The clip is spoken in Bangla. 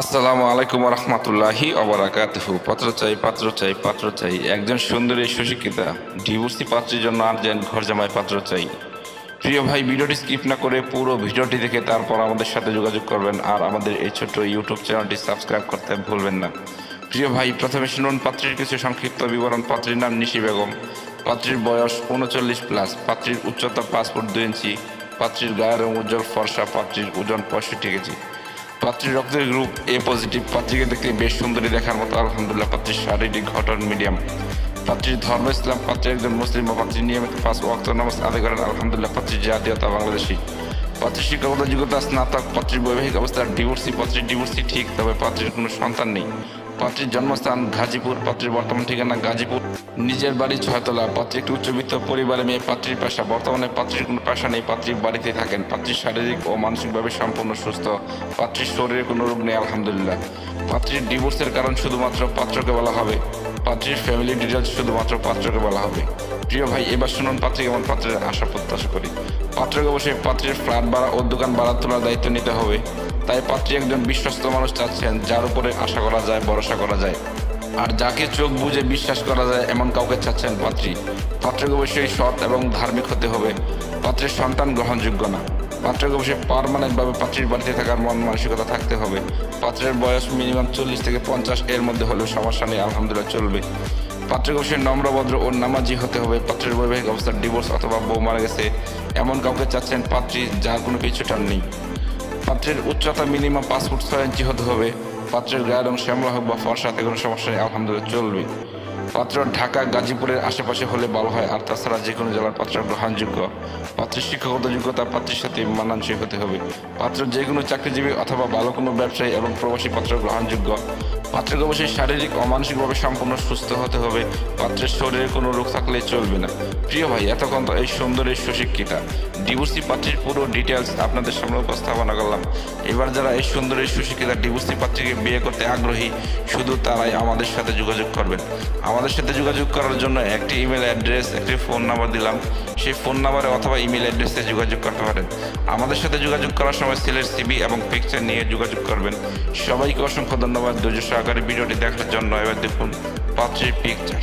আসসালামু আলাইকুম রহমতুল্লাহি অবরাকাতুহু। পাত্র চাই, পাত্র চাই, পাত্র চাই, একজন সুন্দরী সুশিক্ষিতা ডিভোর্সি পাত্রের জন্য আর্জেন্ট ঘর জামাই পাত্র চাই। প্রিয় ভাই, ভিডিওটি স্কিপ না করে পুরো ভিডিওটি দেখে তারপর আমাদের সাথে যোগাযোগ করবেন, আর আমাদের এই ছোট্ট ইউটিউব চ্যানেলটি সাবস্ক্রাইব করতে ভুলবেন না। প্রিয় ভাই, প্রথমে শুনুন পাত্রীর কিছু সংক্ষিপ্ত বিবরণ। পাত্রীর নাম নিশি বেগম। পাত্রীর বয়স 39+। পাত্রীর উচ্চতা 5 ফুট 2 ইঞ্চি। পাত্রীর গায়ের রং উজ্জ্বল ফর্সা। পাত্রীর ওজন 65 কেজি। পাত্রীর রক্তের গ্রুপ এ পজিটিভ। পাত্রীকে দেখতে বেশ সুন্দরী দেখার মতো আলহামদুলিল্লাহ। পাত্রীর শারীরিক গঠন মিডিয়াম। পাত্রীর ধর্ম ইসলাম। পাত্রী একজন মুসলিম। পাত্রী নিয়মিত 5 ওয়াক্ত নামাজ আদায় করেন আলহামদুলিল্লাহ। পাত্রীর জাতীয়তা বাংলাদেশী। পাত্রীর শিক্ষাগত যোগ্যতা স্নাতক। পাত্রীর বৈবাহিক অবস্থা ডিভোর্সি। পাত্রীর ডিভোর্সি ঠিক, তবে পাত্রীর কোনো সন্তান নেই। পাত্রীর জন্মস্থান গাজীপুর। পাত্রীর বর্তমান ঠিকানা গাজীপুর। নিজের বাড়ি 6 তলা। পাত্রী একটি উচ্চবিত্ত পরিবারের মেয়ে। পাত্রীর পেশা, বর্তমানে পাত্রীর কোনো পেশা নেই। পাত্রীর বাড়িতে থাকেন। পাত্রীর শারীরিক ও মানসিকভাবে সম্পূর্ণ সুস্থ। পাত্রীর শরীরে কোনো রোগ নেই আলহামদুলিল্লাহ। পাত্রীর ডিভোর্সের কারণ শুধুমাত্র পাত্রকে বলা হবে। পাত্রীর ফ্যামিলি ডিটেলস শুধুমাত্র পাত্রকে বলা হবে। প্রিয় ভাই, এবার শুনুন পাত্রী কেমন পাত্রের আশা প্রত্যাশা করি। পাত্রকে অবশ্যই পাত্রীর ফ্ল্যাট ভাড়া ও দোকান ভাড়া তোলার দায়িত্ব নিতে হবে। তাই পাত্রী একজন বিশ্বস্ত মানুষ চাচ্ছেন, যার উপরে আশা করা যায়, ভরসা করা যায়, আর যাকে চোখ বুঝে বিশ্বাস করা যায় এমন কাউকে চাচ্ছেন পাত্রী। পাত্রকে অবশ্যই সৎ এবং ধার্মিক হতে হবে। পাত্রের সন্তান গ্রহণযোগ্য না। পাত্রকে অবশ্যই পার্মানেন্টভাবে পাত্রীর বাড়িতে থাকার মন মানসিকতা থাকতে হবে। পাত্রের বয়স মিনিমাম 40 থেকে 50 এর মধ্যে হলেও সমস্যা নেই আলহামদুলিল্লাহ, চলবে। পাত্রকে অবশ্যই নম্রভদ্র ও নামাজি হতে হবে। পাত্রের বৈবাহিক অবস্থার ডিভোর্স অথবা বউ মারা গেছে এমন কাউকে চাচ্ছেন পাত্রী, যার কোনো পিছুটান নেই। পাত্রের উচ্চতা মিনিমাম 5 ফুট 6 ইঞ্চি হতে হবে। পাত্রের গায়ের রং শ্যামলা হোক বা ফর্সাতে কোনো সমস্যা নেই আলহামদুলিল্লাহ, চলবে। পাত্র ঢাকা গাজীপুরের আশেপাশে হলে ভালো হয়, আর তাছাড়া যে কোনো জেলার পাত্র গ্রহণযোগ্য। পাত্রের শিক্ষাগত যোগ্যতা পাত্রের সাথে মানানসই হতে হবে। পাত্র যে কোনো চাকরিজীবী অথবা ভালো কোনো ব্যবসায়ী এবং প্রবাসী পাত্র গ্রহণযোগ্য। পাত্রকে অবশ্যই শারীরিক ও মানসিকভাবে সম্পূর্ণ সুস্থ হতে হবে। পাত্রের শরীরে কোনো রোগ থাকলে চলবে না। প্রিয় ভাই, এতক্ষণ তো এই সুন্দরী সুশিক্ষিতা ডিভোর্সি পাত্রীর পুরো ডিটেলস আপনাদের সামনে উপস্থাপনা করলাম। এবার যারা এই সুন্দরী সুশিক্ষিতা ডিভোর্সি পাত্রীকে বিয়ে করতে আগ্রহী, শুধু তারাই আমাদের সাথে যোগাযোগ করবেন। আমাদের সাথে যোগাযোগ করার জন্য একটি ইমেল অ্যাড্রেস, একটি ফোন নাম্বার দিলাম। সেই ফোন নাম্বারে অথবা ইমেল অ্যাড্রেসে যোগাযোগ করতে পারেন। আমাদের সাথে যোগাযোগ করার সময় ছেলের সিভি এবং পিকচার নিয়ে যোগাযোগ করবেন। সবাইকে অসংখ্য ধন্যবাদ ধৈর্য সহকারে ভিডিওটি দেখার জন্য। এবার দেখুন পাত্রীর পিকচার।